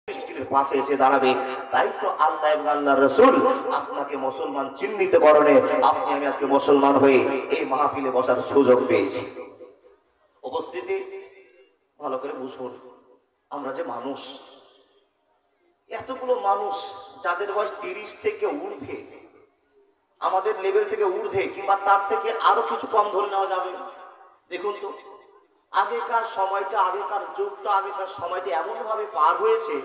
পাশে এসে দাঁড়াবে। তাই তো আল্লাহ এবং আল্লাহর রাসূল আপনাকে মুসলমান চিহ্নিত করণে আপনি আমি আজকে মুসলমান হয়ে এই মাহফিলে বসার সুযোগ পেয়েছি। উপস্থিতি ভালো করে বুঝুন, আমরা যে মানুষ, এতগুলো মানুষ যাদের বয়স 30 থেকে ঊর্ধ্বে, আমাদের লেভেল থেকে ঊর্ধ্বে কিংবা তার থেকে আরো কিছু কম ধরে নেওয়া যাবে। দেখুন তো, আগেকার সময়টা, আগেকার যুগটা, আগেকার সময়টা এমন ভাবে পার হয়েছে,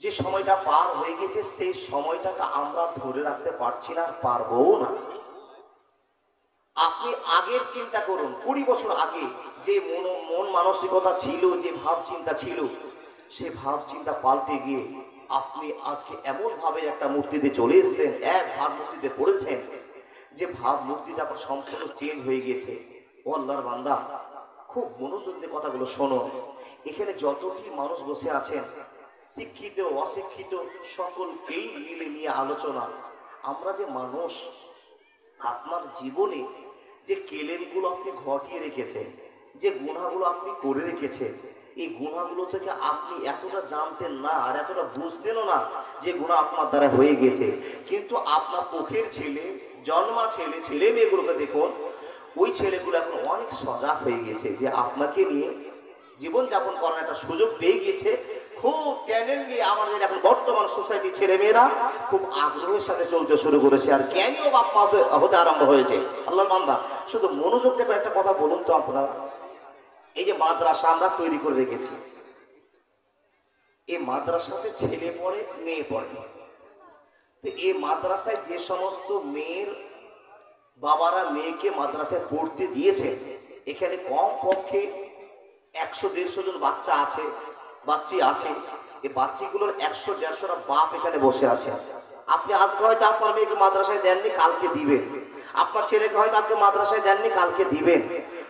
যে সময়টা পার হয়ে গেছে সেই সময়টাকে আমরা ধরে রাখতে পারছি না, পারবো না। আপনি আগের চিন্তা করুন, 20 বছর আগে যে মন মানসিকতা ছিল, যে ভাব চিন্তা ছিল, সে ভাব চিন্তা পাল্টে গিয়ে আপনি আজকে এমন ভাবে একটা মূর্তিতে চলে এসেছেন, এক ভাব মূর্তিতে পড়েছেন, যে ভাব মূর্তিটা আপনার সম্পূর্ণ চেঞ্জ হয়ে গেছে। ও আল্লাহর বান্দা, খুব মনোযোগ দিয়ে কথাগুলো শোনো। এখানে যতটি মানুষ বসে আছেন, শিক্ষিত অশিক্ষিত সকলকেই মিলে নিয়ে আলোচনা। আমরা যে মানুষ, আপনার জীবনে যে কেলেনগুলো আপনি ঘটিয়ে রেখেছেন, যে গুনাহগুলো আপনি করে রেখেছেন, এই গুনাহগুলো থেকে আপনি এতটা জানতেন না আর এতটা বুঝতেনও না যে গুনাহ আপনার দ্বারা হয়ে গেছে। কিন্তু আপনার চোখের ছেলে, জন্মা ছেলে, ছেলে মেয়েগুলোকে দেখুন, ওই ছেলেগুলো এখন অনেক সজাগ হয়ে গেছে যে আপনাকে নিয়ে জীবনযাপন করার একটা সুযোগ পেয়ে গিয়েছে। খুব ট্যালেন্ট নিয়ে আমাদের এখন বর্তমান সোসাইটি ছেলেমেয়েরা খুব আগ্রহের সাথে চলতে শুরু করেছে, আর জ্ঞানীয় বাপ মা হতে আরম্ভ হয়েছে। আল্লাহর বান্দা, শুধু মনোযোগ দেবে একটা কথা বলুন তো আপনারা, এই যে মাদ্রাসা আমরা তৈরি করে রেখেছি, এই মাদ্রাসাতে ছেলে পড়ে, মেয়ে পড়ে। তো এই মাদ্রাসায় যে সমস্ত মেয়ের বাবারা মেয়েকে মাদ্রাসায় পড়তে দিয়েছে, এখানে কম পক্ষে 100-150 জন বাচ্চা আছে, বাচ্চি আছে। এই বাচ্চিগুলোর 100-150টা বাপ এখানে বসে আছে। আপনি আজকে হয়তো আপনার মেয়েকে মাদ্রাসায় দেননি, কালকে দিবেন। আপনার ছেলেকে হয়তো আজকে মাদ্রাসায় দেননি, কালকে দিবেন।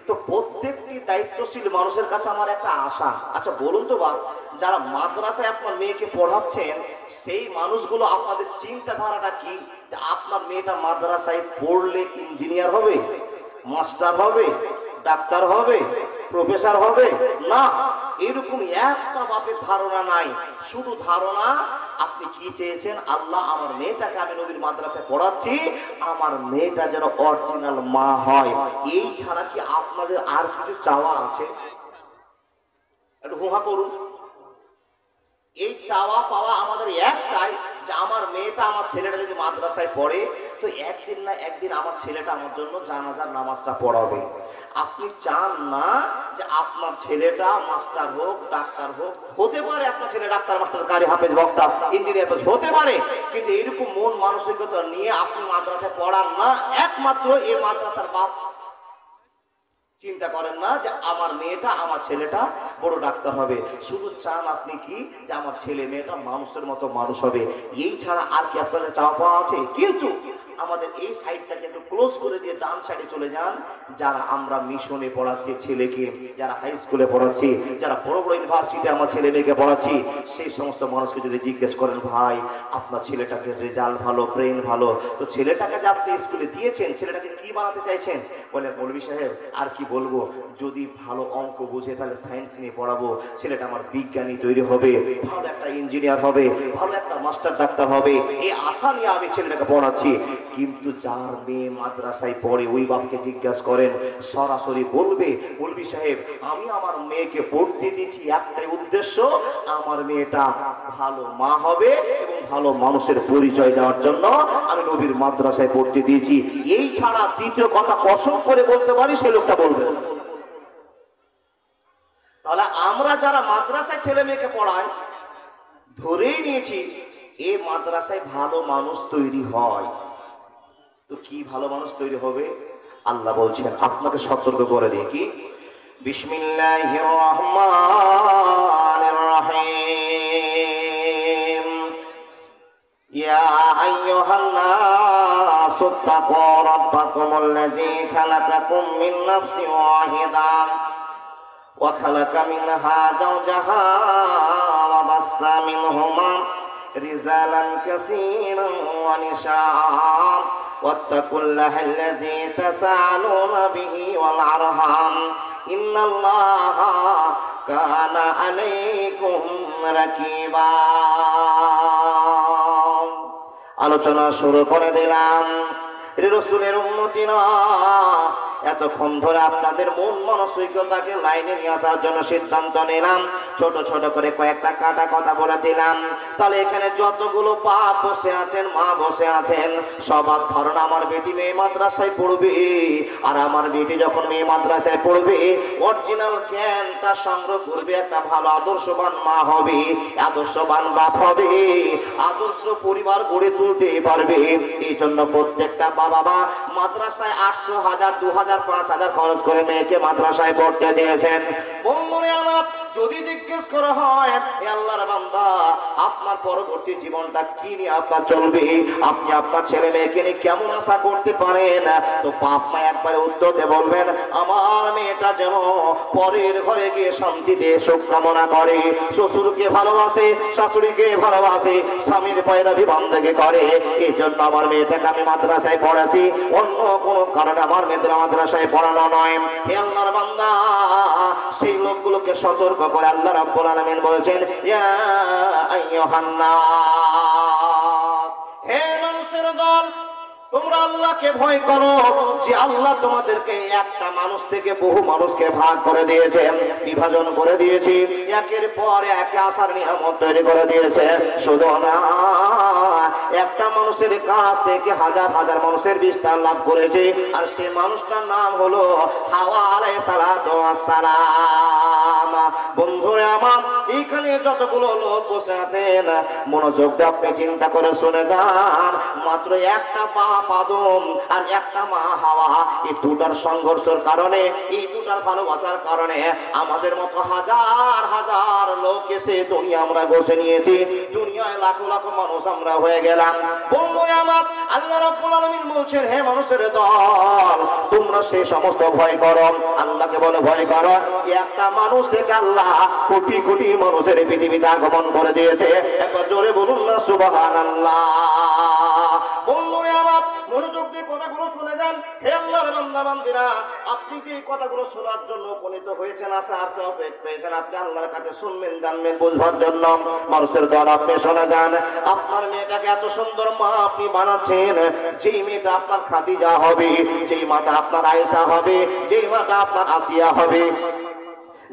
তো প্রত্যেকটি দায়িত্বশীল মানুষের কাছে আমার একটা আশা, আচ্ছা বলুন তো বাপ, যারা মাদ্রাসায় আপনার মেয়েকে পড়াচ্ছেন, সেই মানুষগুলো আপনাদের চিন্তাধারাটা কি? যে আপনার মেয়েটা মাদ্রাসায় পড়লে ইঞ্জিনিয়ার হবে, মাস্টার হবে, ডাক্তার হবে, প্রফেসর হবে না। এরকম একটা বাপের ধারণা নাই। শুধু ধারণা আপনি কি চেয়েছেন, আল্লাহ আমার মেয়েটাকে আমি নবীর মাদ্রাসায় পড়াচ্ছি, আমার মেয়েটা যেন অরিজিনাল মা হয়। এই ছাড়া কি আপনাদের আর কিছু চাওয়া আছে? একটু হুহা করুন। এই চাওয়া পাওয়া আমাদের একটাই, যে আমার মেয়েটা, আমার ছেলেটা যদি মাদ্রাসায় পড়ে, তো একদিন না একদিন আমার ছেলেটা আমার জন্য জানাজার নামাজটা পড়াবে। আপনি চান না যে আপনার ছেলেটা মাস্টার হোক, ডাক্তার হোক, হতে পারে আপনার ছেলে ডাক্তার, মাস্টার, কারি, হাফেজ, বক্তা, ইঞ্জিনিয়ার হতে পারে, কিন্তু এরকম মন মানসিকতা নিয়ে আপনি মাদ্রাসায় পড়ান না। একমাত্র এই মাদ্রাসার বাপ চিন্তা করেন না যে আমার মেয়েটা, আমার ছেলেটা বড় ডাক্তার হবে। শুধু চান আপনি কি, যে আমার ছেলে মেয়েটা মানুষের মতো মানুষ হবে। এই ছাড়া আর কি আপনাদের চাওয়া পাওয়া আছে? কিন্তু আমাদের এই সাইডটাকে একটু ক্লোজ করে দিয়ে ডান সাইডে চলে যান। যারা আমরা মিশনে পড়াচ্ছি ছেলেকে, যারা হাই স্কুলে পড়াচ্ছি, যারা বড় বড় ইউনিভার্সিটি আমার ছেলে মেয়েকে পড়াচ্ছি, সেই সমস্ত মানুষকে যদি জিজ্ঞেস করেন, ভাই আপনার ছেলেটাকে রেজাল্ট ভালো, ব্রেন ভালো, তো ছেলেটাকে যে আপনি স্কুলে দিয়েছেন, ছেলেটাকে কি বানাতে চাইছেন? বলে, মৌলভী সাহেব আর কি বলবো, যদি ভালো অঙ্ক বুঝে তাহলে সায়েন্স নিয়ে পড়াবো, ছেলেটা আমার বিজ্ঞানী তৈরি হবে, ভালো একটা ইঞ্জিনিয়ার হবে, ভালো একটা মাস্টার ডাক্তার হবে, এই আশা নিয়ে আমি ছেলেটাকে পড়াচ্ছি। কিন্তু যার মেয়ে মাদ্রাসায় পড়ে, ওই বাপকে জিজ্ঞাসা করেন, সরাসরি বলবে, মৌলভী সাহেব আমি আমার মেয়েকে পড়তে দিচ্ছি একটাই উদ্দেশ্য, আমার মেয়েটা ভালো মা হবে এবং ভালো মানুষের পরিচয় দেওয়ার জন্য আমি নবীর মাদ্রাসায় পড়তে দিয়েছি। এই ছাড়া দ্বিতীয় কথা কসম করে বলতে পারি, সে লোকটা বলবে। তাহলে আমরা যারা মাদ্রাসায় ছেলে মেয়েকে পড়াই, ধরেই নিয়েছি এই মাদ্রাসায় ভালো মানুষ তৈরি হয়। তো কি ভালো মানুষ তৈরি হবে? আল্লাহ বলছেন, আপনাকে সতর্ক করে দিয়ে কি, বিসমিল্লাহির রহমানির রহিম, ইয়া আইয়ুহান নাস তাকু রাব্বাকুমুল্লাযী খালাকাকুম মিন নাফসিন ওয়াহিদা ওয়া খালাকা মিনহা যাওজাহা ওয়া বাসসা মিনহুমা রিজালান কাসীরান ওয়া নিসাআ واتقوا الله الذي تساءلون به والأرحام إن الله كان عليكم রাকিবা। আলোচনা শুরু করে দিলাম। রাসূলের উম্মতিরা, এতক্ষণ ধরে আপনাদের মন মানসিকতাকে লাইনে নিয়ে আসার জন্য সিদ্ধান্ত নিলাম। ছোট ছোট করে কয়েকটা কাটা কথা বলে দিলাম। তাহলে এখানে যতগুলো বাপ বসে আছেন, মা বসে আছেন, সবার ধারণা আমার বেটি মেয়ে মাদ্রাসায় পড়বে। আর আমার বেটি যখন মেয়ে মাদ্রাসায় পড়বে, অরিজিনাল জ্ঞানটা সংগ্রহ করবে, একটা ভালো আদর্শবান মা হবে, আদর্শবান বাপ হবে, আদর্শ পরিবার গড়ে তুলতে পারবে। এই জন্য প্রত্যেকটা বাবা মা মাদ্রাসায় 800, 1000, 2000, 5000 খরচ করে মেয়েকে মাদ্রাসায় পড়তে দিয়েছেন। বন্ধুরে আমার, যদি জিজ্ঞেস করা হয় আল্লাহর বান্দা আপনার পরবর্তী জীবনটা কি নিয়ে আপনার চলবে, আপনি আপনার ছেলে মেয়েকে নিয়ে কেমন আশা করতে পারেন, তো বাপ মা একবারে উত্তর দিয়ে বলবেন, আমার মেয়েটা যেন পরের ঘরে গিয়ে শান্তিতে সুখ কামনা করে, শ্বশুরকে ভালোবাসে, শাশুড়িকে ভালোবাসে, স্বামীর পয়রাবি বান্দাকে করে। এই জন্য আমার মেয়েটাকে আমি মাদ্রাসায় পড়াচ্ছি, অন্য কোনো কারণে আমার মেয়েদের মাদ্রাসায় পড়ানো নয়। হে আল্লাহর বান্দা, সেই লোকগুলোকে সতর্ক করে আল্লাহ রাব্বুল আলামিন বলেছেন, ইয়া আইয়ুহান নাস, হে মানুষের দল, তোমরা আল্লাহকে ভয় করো, যে আল্লাহ তোমাদেরকে একটা মানুষ থেকে বহু মানুষকে ভাগ করে দিয়েছে, বিভাজন করে দিয়েছে, একের পর এক আসার নিয়ামত তৈরি করে দিয়েছে। শুধু না, একটা মানুষের কাছ থেকে হাজার হাজার মানুষের বিস্তার লাভ করেছে, আর সেই মানুষটার নাম হলো হাওয়া আলাইহিস সালাতু ওয়াস সালাম। বন্ধুরা আমার, এইখানে যতগুলো লোক বসে আছেন, মনোযোগ দিয়ে আপনি চিন্তা করে শুনে যান। মাত্র একটা বাপ আদম আর একটা মা হাওয়া, এই দুটার সংঘর্ষের কারণে, এই দুটার ভালোবাসার কারণে আমাদের মতো হাজার হাজার লোক এসে দুনিয়া আমরা বসে নিয়েছি, দুনিয়ায় লাখো লাখো মানুষ আমরা হয়ে গেলাম। বন্ধুরা আমার, আল্লাহ রাব্বুল আলামিন বলছেন, হে মানুষের দল, তোমরা সেই সমস্ত ভয় করো, আল্লাহকে বলে ভয় করো। একটা মানুষ থেকে আল্লাহ কোটি কোটি মানুষের পৃথিবীতে আগমন করে দিয়েছে। একবার জোরে বলুন না সুবহানাল্লাহ। বন্ধুরা আমার, মনোযোগ দিয়ে কথাগুলো শুনে যান। হে আল্লাহর বান্দা বান্দীরা, আপনি যে কথাগুলো শোনার জন্য উপনীত হয়েছেন, আশা আপনি পেয়েছেন, আপনি আল্লাহর কাছে শুনবেন, জানবেন, বুঝবার জন্য। মানুষের দল, আপনি শোনা যান। আপনার মেয়েটাকে এত সুন্দর মা আপনি বানাচ্ছেন, যেই মেয়েটা আপনার খাদিজা হবে, যেই মাটা আপনার আয়েশা হবে, যেই মাটা আপনার আসিয়া হবে,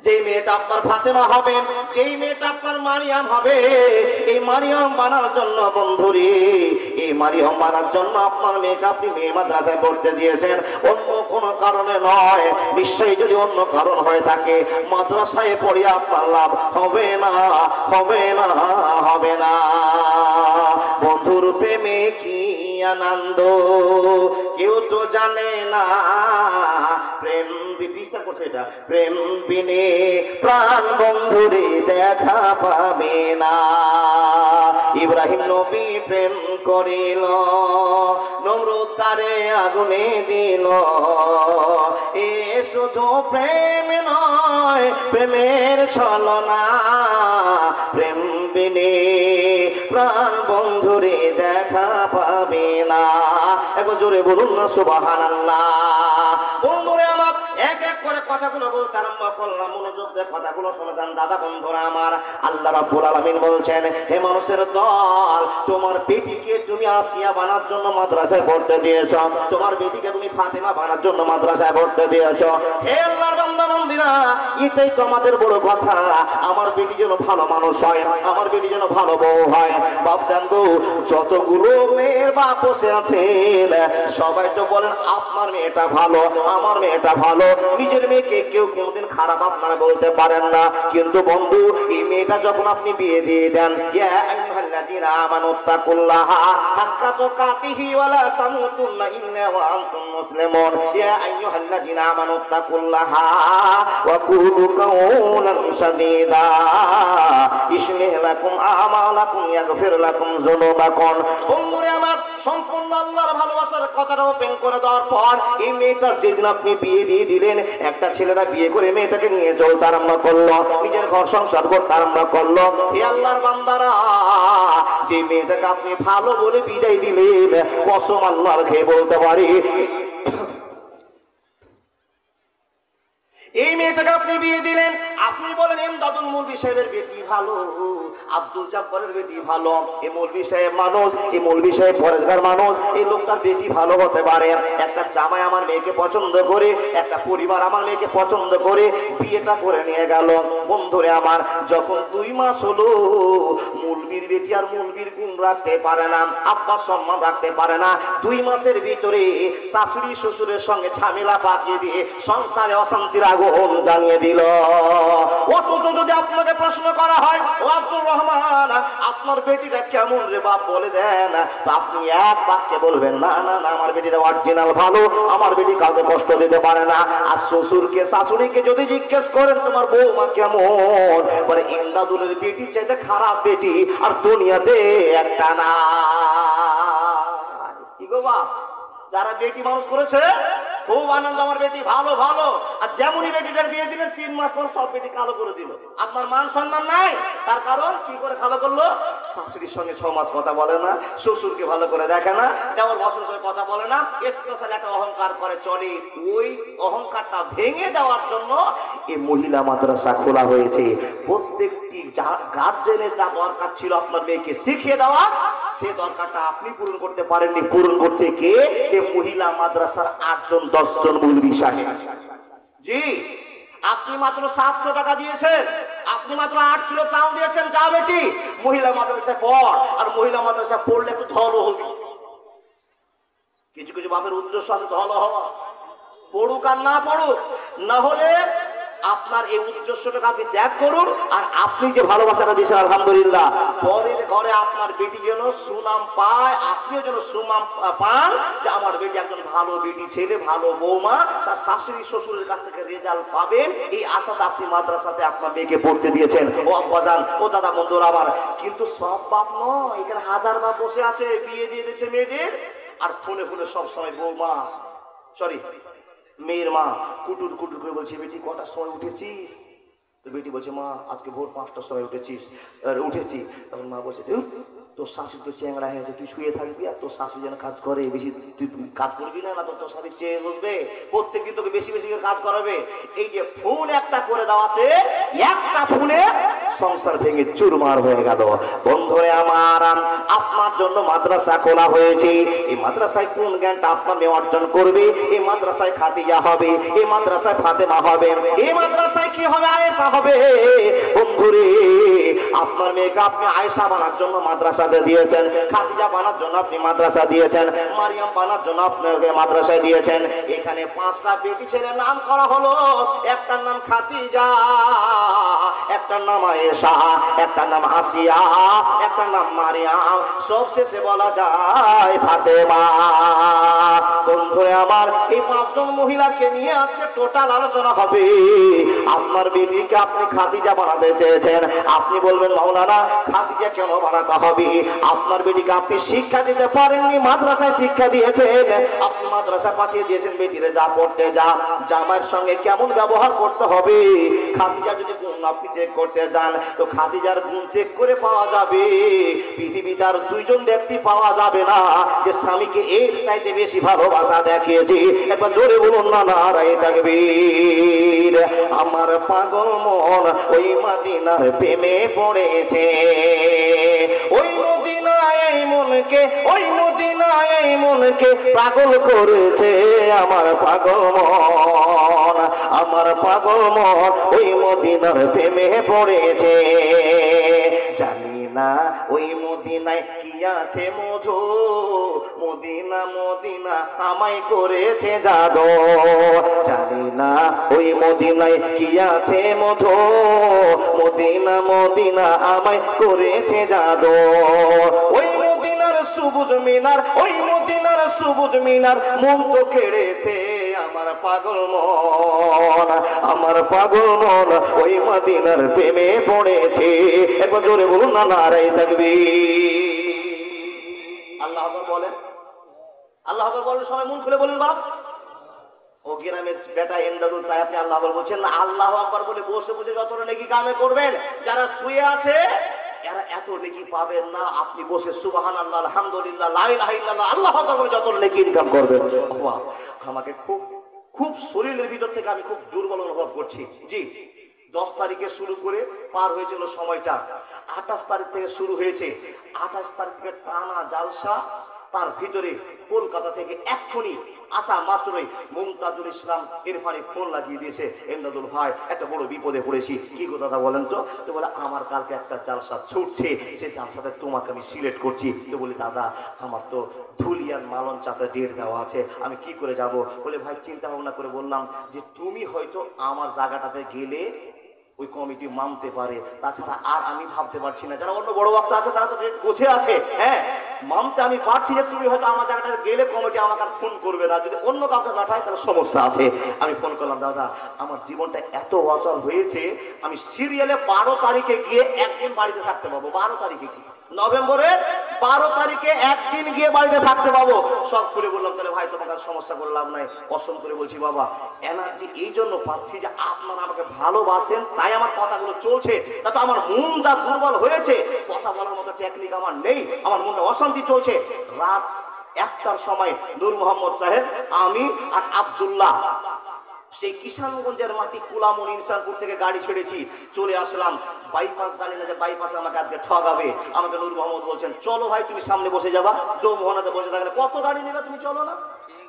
যেই মেয়েটা আপনার ফাতেমা হবে, যেই মেয়েটা আপনার মারিয়াম হবে, এই মারিয়াম বানার জন্য বন্ধুরে, এই মারিয়াম বানার জন্য আপনার মেয়েকে আপনি মেয়ে মাদ্রাসায় পড়তে দিয়েছেন, অন্য কোনো কারণে নয়। নিশ্চয়ই যদি অন্য কারণ হয়ে থাকে, মাদ্রাসায় পড়ে আপনার লাভ হবে না, হবে না, হবে না। বন্ধুর প্রেমে কি আনন্দ কেউ তো জানে না, প্রেম বিদিশা করছে, এটা প্রেম বিনে প্রাণ বন্ধুরে দেখা পাবে না। ইব্রাহিম নবী প্রেম করিল, নমরুদ তারে আগুনে দিল, এ শুধু প্রেম নয়, প্রেমের ছলনা, প্রেম বিনে প্রাণ বন্ধুরে দেখা পাবে না। একবার জোরে বলুন না সুবহানাল্লাহ। বন্ধুরে আমার, এক এক করে কথাগুলো বলতে আরম্ভ করলাম, মনোযোগ দিয়ে কথাগুলো শুনে যান দাদা বন্ধুরা আমার। আল্লাহ রাব্বুল আলামিন বলছেন, হে মানুষের দল, তোমার বেটিকে তুমি আসিয়া বানার জন্য মাদ্রাসায় পড়তে দিয়েছো, তোমার বেটিকে তুমি ফাতেমা বানার জন্য মাদ্রাসায় পড়তে দিয়েছো। হে আল্লাহর বান্দা বান্দীরা, এটাই তো আমাদের বড় কথা। আমার বেটি যেন ভালো মানুষ হয়, আমার বেটি যেন ভালো বউ হয়। বাপ জানবো, যতগুলো মেয়ের বাপ বসে আছেন, সবাই তো বলেন আপনার মেয়েটা ভালো, আমার মেয়েটা ভালো। নিজের মেয়েকে কেউ কোনোদিন খারাপ আপনারা বলতে পারেন না। কিন্তু বন্ধু, এই মেয়েটা যখন আপনি বিয়ে দিয়ে দেন, ইয়া আইয়ুহাল্লাযীনা আমানুত্তাকুল্লাহা হাক্কা তুকাতিহি ওয়া লা তামুতুন্না ইল্লা ওয়া আনতুম মুসলিমুন, ইয়া আইয়ুহাল্লাযীনা আমানুত্তাকুল্লাহা ওয়া কুলু কাওলান সাদীদা ইসলিহ লাকুম আমালাকুম ইয়াগফির লাকুম যুনুবাকুম। বন্ধুরে আমার, সম্পূর্ণ আল্লাহর ভালোবাসার কথাটা ওপেন করে দেওয়ার পর, এই মেয়েটার যেদিন আপনি বিয়ে দিয়ে দিলেন, একটা ছেলেরা বিয়ে করে মেয়েটাকে নিয়ে চলতে আরম্ভ করলো, নিজের ঘর সংসার করতে আরম্ভ করলো। হে আল্লাহর বান্দারা, যে মেয়েটাকে আপনি ভালো বলে বিদায় দিলেন, কসম আল্লাহর খেয়ে বলতে পারি, এই মেয়েটাকে আপনি বিয়ে দিলেন, আপনি বলেন এমদাদুল মৌলভী সাহেবের বেটি ভালো, আব্দুল জব্বারের বেটি ভালো, এই মৌলভী সাহেব মানুষ, এই মৌলভী সাহেব পরেশগার মানুষ, এই লোকটার বেটি ভালো হতে পারে। একটা জামাই আমার মেয়েকে পছন্দ করে, একটা পরিবার আমার মেয়েকে পছন্দ করে বিয়েটা করে নিয়ে গেল। বন্ধুরে আমার, যখন 2 মাস হলো, মৌলভীর বেটি আর মৌলভীর গুণ রাখতে পারে না, আব্বার সম্মান রাখতে পারে না। 2 মাসের ভিতরে শাশুড়ি শ্বশুরের সঙ্গে ঝামেলা পাকিয়ে দিয়ে সংসারে অশান্তির আগুন জানিয়ে দিল। অথচ যদি আপনাকে প্রশ্ন করা হয়, ও আব্দুর রহমান, আপনার বেটিটা কেমন রে বাপ বলে দেন, তো আপনি এক বাক্যে বলবেন, না না না, আমার বেটিটা অরিজিনাল ভালো, আমার বেটি কাউকে কষ্ট দিতে পারে না। আর শ্বশুরকে শাশুড়িকে যদি জিজ্ঞেস করেন তোমার বৌমা কেমন, বলে ইমদাদুলের বেটি চাইতে খারাপ বেটি আর দুনিয়াতে একটা না। কি গো বাপ, যারা বেটি মানুষ করেছে খুব আনন্দ, আমার বেটি ভালো ভালো, আর যেমনই বেটিটার বিয়ে দিলেন 3 মাস পর সব বেটি কালো করে দিল। আপনার মান সম্মান নাই, তার কারণ কি করে কালো করলো? শাশুড়ির সঙ্গে 6 মাস কথা বলে না, শ্বশুরকে ভালো করে দেখে না, দেওয়ার বছরের সঙ্গে কথা বলে না, স্পেশাল একটা অহংকার করে চলে। ওই অহংকারটা ভেঙে দেওয়ার জন্য এই মহিলা মাদ্রাসা খোলা হয়েছে। প্রত্যেকটি গার্জেনের যা দরকার ছিল আপনার মেয়েকে শিখিয়ে দেওয়া, সে দরকারটা আপনি পূরণ করতে পারেননি। পূরণ করছে কে? এই মহিলা মাদ্রাসার 8 জন 10 জন মৌলভী সাহেব। জি, আপনি মাত্র 700 টাকা দিয়েছেন, আপনি মাত্র 8 কিলো চাল দিয়েছেন, যা বেটি মহিলা মাদ্রাসায় পড়। আর মহিলা মাদ্রাসায় পড়লে একটু ধলো হবি। কিছু কিছু বাপের উদ্দেশ্য আছে ধলো হওয়া, পড়ুক আর না পড়ুক, না হলে আপনার এই উদ্দেশ্যটাকে আপনি ত্যাগ করুন। আর আপনি যে ভালোবাসাটা দিয়েছেন আলহামদুলিল্লাহ, পরের ঘরে আপনার বেটি যেন সুনাম পায়, আপনিও যেন সুনাম পান যে আমার বেটি একজন ভালো বেটি ছেলে, ভালো বৌমা, তার শাশুড়ি শ্বশুরের কাছ থেকে রেজাল্ট পাবেন, এই আশাতে আপনি মাদ্রাসাতে আপনার মেয়েকে পড়তে দিয়েছেন। ও আব্বাজান, ও দাদা বন্ধুরা আমার, কিন্তু সব বাপ নয়, এখানে হাজার বাপ বসে আছে, বিয়ে দিয়ে দিয়েছে মেয়েদের, আর ফোনে ফোনে সবসময় বৌমা, সরি মেয়ের মা কুটুর কুটুর করে বলছে, বেটি কটার সময় উঠেছিস? তো বেটি বলছে, মা আজকে ভোর 5টার সময় উঠেছি। তখন মা বলছে, তোর শাশুড়ি তো চ্যাংড়া হয়েছে, তুই শুয়ে থাকবি আর তোর শাশুড়ি যেন কাজ করে, বেশি তুই কাজ করবি না, তো তোর শাশুড়ি চেয়ে বসবে, প্রত্যেকদিন তোকে বেশি বেশি করে কাজ করাবে। এই যে ফোন একটা করে দেওয়াতে, একটা ফোনে সংসার ভেঙে চুরমার হয়ে গেল। বন্ধুরে আমার, আপনার জন্য মাদ্রাসা খোলা হয়েছে। এই মাদ্রাসায় কোন জ্ঞানটা আপনার মেয়ে অর্জন করবে? এই মাদ্রাসায় খাদিজা হবে, এই মাদ্রাসায় ফাতেমা হবে, এই মাদ্রাসায় কি হবে? আয়েশা হবে। বন্ধুরে, আপনার মেয়েকে আপনি আয়েশা বানার জন্য মাদ্রাসাতে দিয়েছেন, খাদিজা বানার জন্য আপনি মাদ্রাসা দিয়েছেন, মারিয়াম বানার জন্য আপনাকে মাদ্রাসায় দিয়েছেন। এখানে 5টা বেটি ছেলের নাম করা হলো, একটার নাম খাদিজা, একটার নাম আয়েশা, একটার নাম আসিয়া, একটার নাম মারিয়াম, সব শেষে বলা যায় ফাতেমা। বন্ধুরে আমার, এই 5 জন মহিলাকে নিয়ে আজকে টোটাল আলোচনা হবে। আপনার বেটিকে আপনি খাদিজা বানাতে চেয়েছেন, আপনি বলবেন মাওলানা খাদিজা কেন বানাতে হবে? আপনার বেটিকে আপনি শিক্ষা দিতে পারেননি, মাদ্রাসায় শিক্ষা দিয়েছেন, আপনি মাদ্রাসায় পাঠিয়ে দিয়েছেন, বেটিরে যা পড়তে যা, জামাইয়ের সঙ্গে কেমন ব্যবহার করতে হবে। খাদিজা যদি গুণ আপনি চেক করতে যান, তো খাদিজার গুণ চেক করে পাওয়া যাবে। পৃথিবীতে আর 2 জন ব্যক্তি পাওয়া যাবে না যে স্বামীকে এর চাইতে বেশি ভালোবাসা দেখিয়েছে। একবার জোরে বলুন না, নারায়ে তাকবীর। আমার পাগল মন ওই মদিনার প্রেমে পড়েছে, ওই মদিনায় এই মনকে, ওই মদিনায় এই মনকে পাগল করেছে। আমার পাগল মন, আমার পাগল মন ওই মদিনার প্রেমে পড়েছে। জানি না ওই মদিনায় কি আছে মধু, মদিনা মদিনা আমায় করেছে জাদু। জানি না ওই মদিনায় কি আছে মধু, মদিনা মদিনা আমায় করেছে জাদু। ওই মদিনার সবুজ মিনার, ওই মদিনার সবুজ মিনার মন তো কেড়েছে আমার পাগল মন, আমার পাগল মন ওই মদিনার প্রেমে পড়েছে। একবার জোরে বলুন না, নারায়ে তাকবীর। আল্লাহু আকবার বলেন, আল্লাহু আকবার বলেন, সবাই মন খুলে বলেন বাপ। ও গ্রামের বেটা এমদাদুল, তাই আপনি আল্লাহু আকবার বলছেন না? আল্লাহু আকবার বলে বসে বসে যতটা নেকি কামে করবেন, যারা শুয়ে আছে এরা এত নেকি পাবেন না। আপনি বসে সুবহানাল্লাহ, আলহামদুলিল্লাহ, লা ইলাহা ইল্লাল্লাহ, আল্লাহু আকবার বলে যত নেকি ইনকাম করবেন। আমাকে খুব খুব শরীরের ভিতর থেকে আমি খুব দুর্বল অনুভব করছি। জি, 10 তারিখে শুরু করে পার হয়েছিল সময়টা, 28 তারিখ থেকে শুরু হয়েছে। 28 তারিখ থেকে টানা জালসা, তার ভিতরে কলকাতা থেকে এক্ষুনি আসা মাত্রই মুমতাজুল ইসলাম ইরফানি ফোন লাগিয়ে দিয়েছে, এমদাদুল ভাই একটা বড় বিপদে পড়েছি। কি গো দাদা বলেন তো? তো বলে আমার কালকে একটা জালসা ছুটছে, সে জালসাতে তোমাকে আমি সিলেক্ট করছি। তো বলি দাদা আমার তো ধুলিয়ান মালন চাতে ডেট দেওয়া আছে, আমি কি করে যাব? বলে ভাই চিন্তা ভাবনা করে বললাম যে তুমি হয়তো আমার জায়গাটাতে গেলে ওই কমিটি মানতে পারে, তাছাড়া আর আমি ভাবতে পারছি না। যারা অন্য বড় বক্তা আছে তারা তো ডেট বসে আছে, হ্যাঁ মানতে আমি পারছি যে তুমি হয়তো আমার জায়গাটাতে গেলে কমিটি আমাকে আর ফোন করবে না, যদি অন্য কাউকে পাঠায় তাহলে সমস্যা আছে। আমি ফোন করলাম দাদা আমার জীবনটা এত অচল হয়েছে, আমি সিরিয়ালে 12 তারিখে গিয়ে একদিন বাড়িতে থাকতে পাবো। 12 তারিখে গিয়ে নভেম্বরের 12 তারিখে একদিন গিয়ে বাড়িতে থাকতে পাবো। সব খুলে বললাম তাহলে ভাই তোমার কাছে সমস্যা করে লাভ নাই। অসম করে বলছি বাবা এনার্জি এই জন্য পাচ্ছি যে আপনারা আমাকে ভালোবাসেন, তাই আমার কথাগুলো চলছে। তা তো আমার মন যা দুর্বল হয়েছে, কথা বলার মতো টেকনিক আমার নেই, আমার মনটা অশান্তি চলছে। রাত 1টার সময় নূর মোহাম্মদ সাহেব, আমি আর আব্দুল্লাহ সেই কিষানগঞ্জের মাটি কুলামন ইনসানপুর থেকে গাড়ি ছেড়েছি, চলে আসলাম বাইপাস। জানি না যে বাইপাসে আমাকে আজকে ঠগাবে। আমাকে নূর মোহাম্মদ বলছেন চলো ভাই তুমি সামনে বসে যাবা, দোমোহনাতে বসে থাকলে কত গাড়ি নেবে তুমি চলো না।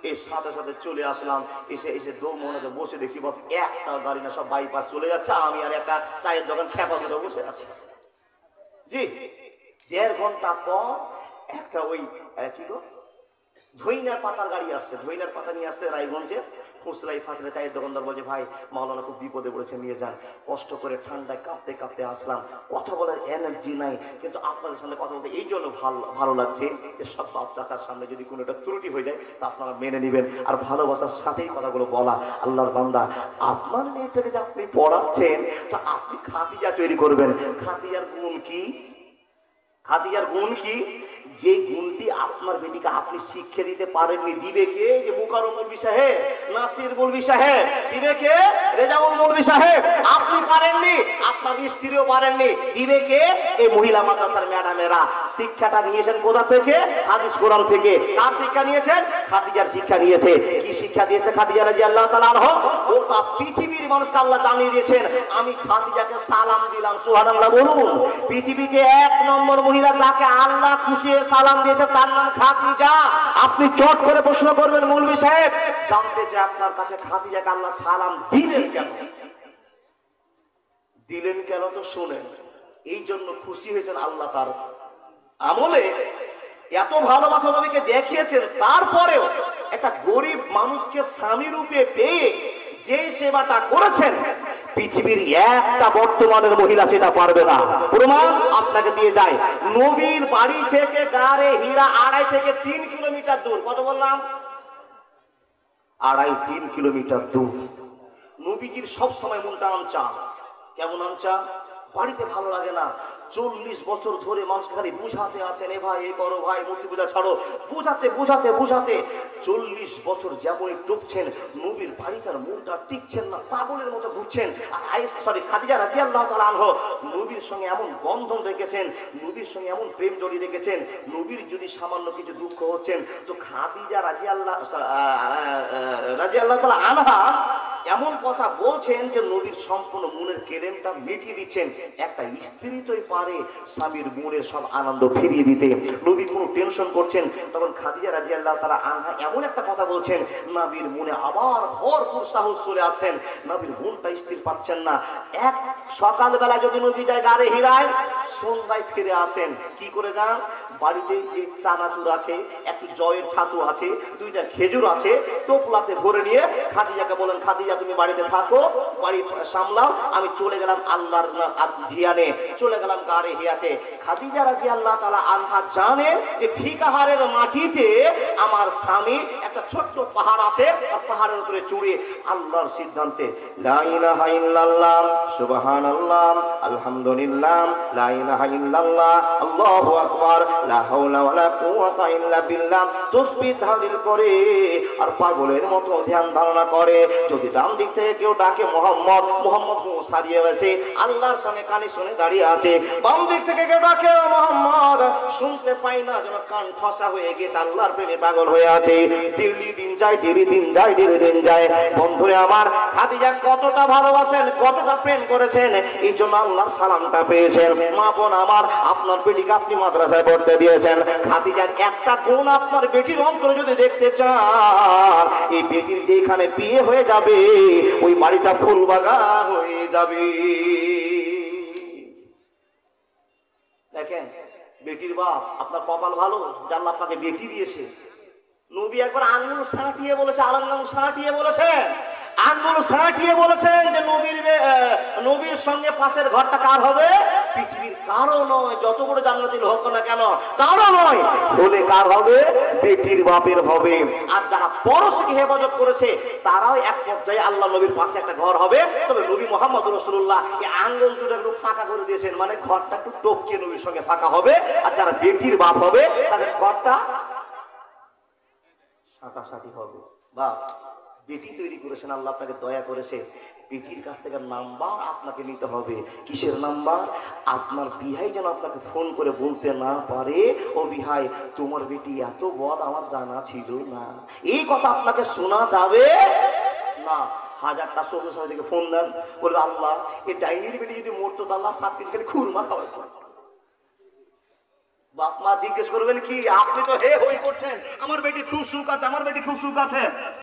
এর সাথে সাথে চলে আসলাম, এসে দোমোহনাতে বসে দেখছি বাপ একটা গাড়ি না, সব বাইপাস চলে যাচ্ছে। আমি আর একটা চায়ের দোকান খেপা দুটো বসে আছি। জি, 1.5 ঘন্টা পর একটা ওই কি গো ধইনার পাতার গাড়ি আসছে, ধইনার পাতা নিয়ে আসছে রায়গঞ্জে। ফুসলাই ফাঁসলে চায়ের দোকানদার বলছে ভাই মাওলানা খুব বিপদে পড়েছে, নিয়ে যান। কষ্ট করে ঠান্ডায় কাঁপতে কাঁপতে আসলাম, কথা বলার এনার্জি নাই, কিন্তু আপনাদের সামনে কথা বলতে এই জন্য ভালো লাগছে। সব বাপ চাচার সামনে যদি কোনো একটা ত্রুটি হয়ে যায় তা আপনারা মেনে নেবেন, আর ভালোবাসার সাথেই কথাগুলো বলা। আল্লাহর বান্দা আপনার মেয়েটাকে যে আপনি পড়াচ্ছেন, তো আপনি খাদিজা তৈরি করবেন। খাদিজার গুণ কি? খাদিজার গুণ কি? যে গুণটি আপনার বেটিকে আপনি শিক্ষা দিতে পারেননি, দিবে কে? যে মুকাররম মৌলভী সাহেব, নাসির মৌলভী সাহেব, দিবে কে? রেজাউল মৌলভী সাহেব। আপনি পারেননি, আপনার স্ত্রীও পারেননি, দিবে কে? এই মহিলা মাদ্রাসার ম্যাডামেরা। শিক্ষাটা নিয়েছেন কোথা থেকে? হাদিস কোরআন থেকে। কার শিক্ষা নিয়েছেন? খাদিজার শিক্ষা নিয়েছে। কি শিক্ষা দিয়েছে খাদিজা রাদিয়াল্লাহু তাআলা আনহা? গোটা পৃথিবীর মানুষকে আল্লাহ জানিয়ে দিয়েছেন আমি খাদিজাকে সালাম দিলাম। সুবহানাল্লাহ বলুন। পৃথিবীতে 1 নম্বর মহিলা যাকে আল্লাহ খুশি সালাম দিয়েছে তার নাম খাদিজা। আপনি চট করে প্রশ্ন করবেন মৌলভী সাহেব জানতে চাই আপনার কাছে খাদিজাকে আল্লাহ সালাম দিলেন কেন? দিলেন কেন তো শুনেন। এই জন্য খুশি হয়েছেন আল্লাহ তার আমলে এত ভালোবাসা নবীকে দেখিয়েছেন, তারপরেও একটা গরিব মানুষকে স্বামী রূপে পেয়ে যে সেবাটা করেছেন পৃথিবীর একটা বর্তমানের মহিলা সেটা পারবে না। প্রমাণ আপনাকে দিয়ে যায়। নবীর বাড়ি থেকে গাড়ে হীরা 2.5 থেকে 3 কিলোমিটার দূর। কত বললাম? 2.5-3 কিলোমিটার দূর। নবীজির সব সময় মনটা আনচা। কেমন আনচা? বাড়িতে ভালো লাগে না। 40 বছর ধরে মানুষ খালি বুঝাতে আছেন, এ ভাই এ করো ভাই, মূর্তি পূজা ছাড়ো, বুঝাতে 40 বছর যেমনই টুকছেন, নবীর বাড়িটার মনটা টিকছেন না, পাগলের মতো ঘুরছেন। আর খাদিজা রাদিয়াল্লাহু তাআলা আনহা নবীর সঙ্গে এমন বন্ধন রেখেছেন, নবীর সঙ্গে এমন প্রেম জড়িয়ে রেখেছেন, নবীর যদি সামান্য কিছু দুঃখ হচ্ছেন তো খাদিজা রাদিয়াল্লাহু তাআলা আনহা এমন কথা বলছেন যে নবীর সম্পূর্ণ মনের কেলেমটা মিটিয়ে দিচ্ছেন। একটা স্ত্রী তোই পারে স্বামীর মনের সব আনন্দ ফিরিয়ে দিতে। নবী কোনো টেনশন করছেন, তখন খাদিজা রাদিয়াল্লাহু তাআলা আনহা এমন একটা কথা বলছেন, নবীর মনে আবার ভরপুর সাহস চলে আসেন। নবীর মনটা স্থির পাচ্ছেন না। এক সকালবেলা যদি নবী যায় গাড়ে হীরায়, সন্ধ্যায় ফিরে আসেন। কি করে যান? বাড়িতে যে চানাচুর আছে, একটু জয়ের ছাতু আছে, 2টা খেজুর আছে, টোপলাতে ভরে নিয়ে খাদিজাকে বলেন খাদিজা তুমি বাড়িতে থাকো, বাড়ি সামলাও, আমি চলে গেলাম আল্লাহর ধিয়ানে, চলে গেলাম গাড়ে হিয়াতে। খাদিজা রাদিয়াল্লাহু তাআলা আনহা জানেন যে ফিকাহারের মাটিতে আমার স্বামী একটা ছোট্ট পাহাড় আছে, আর পাহাড়ের উপরে চড়ে আল্লাহর সিদ্ধান্তে লা ইলাহা ইল্লাল্লাহ সুবহানাল্লাহ আলহামদুলিল্লাহ লা ইলাহা ইল্লাল্লাহ আল্লাহু আকবার লা হাওলা ওয়ালা কুওয়াতা ইল্লা বিল্লাহ তাসবিহ তাহলিল করে আর পাগলের মতো ধ্যান ধারণা করে। যদি ডান দিক থেকে কেউ ডাকে মোহাম্মদ, মোহাম্মদ মুখ সারিয়ে গেছে, আল্লাহর সামনে কানে শুনে দাঁড়িয়ে আছে। বাম দিক থেকে কে ডাকে মোহাম্মদ, শুনতে পাই না, যেন কান ঠসা হয়ে গেছে, আল্লাহর প্রেমে পাগল হয়ে আছে। ডেলি দিন যায়, ডেলি দিন যায়, ডেলি দিন যায়। বন্ধুরে আমার, খাদিজা কতটা ভালোবাসেন, কতটা প্রেম করেছেন, এই জন্য আল্লাহর সালামটা পেয়েছেন। মা বোন আমার, আপনার বেটিকে আপনি মাদ্রাসায় পড়তে দিয়েছেন। খাদিজার একটা গুণ আপনার বেটির অন্তরে যদি দেখতে চান, এই বেটির যেখানে বিয়ে হয়ে যাবে ওই বাড়িটা ফুলবাগান হয়ে যাবে। দেখেন, বেটির বাপ, আপনার কপাল ভালো যে আল্লাহ আপনাকে বেটি দিয়েছে। নবী একবার আঙ্গুল সাঁটিয়ে বলেছে, আঙ্গুল সাঁটিয়ে বলেছেন, আঙ্গুল সাঁটিয়ে বলেছেন যে নবীর সঙ্গে পাশের ঘরটা কার হবে? পৃথিবীর কারো নয়, যত বড় জান্নাতি হোক না কেন, কারো নয়, হলে কার হবে? বেটির বাপের হবে। আর যারা পরশকে হেফাজত করেছে তারাও এক পর্যায়ে আল্লাহ নবীর পাশে একটা ঘর হবে। তবে নবী মোহাম্মদ রাসূলুল্লাহ এই আঙ্গুল দুটো একটু ফাঁকা করে দিয়েছেন, মানে ঘরটা একটু টপকে নবীর সঙ্গে ফাঁকা হবে। আর যারা বেটির বাপ হবে তাদের ঘরটা সাঁটাসাঁটি হবে। বা বেটি তৈরি করেছেন আল্লাহ, আপনাকে দয়া করেছে। বেটির কাছ থেকে নাম্বার আপনাকে নিতে হবে। কিসের নাম্বার? আপনার বিহাই যেন আপনাকে ফোন করে বলতে না পারে, ও বিহাই তোমার বেটি এত বদ আমার জানা ছিল না, এই কথা আপনাকে শোনা যাবে না। হাজারটা শ্বশুর থেকে ফোন দেন, বলবে আল্লাহ এই ডাইনির বেটি যদি মরতো তো আল্লাহ 7 দিন খালি খুরমা খাওয়াইতো। বাপ মা জিজ্ঞেস করবেন কি, আপনি তো হে হই করছেন আমার বেটি খুব সুখ আছে, আমার বেটি খুব সুখ আছে।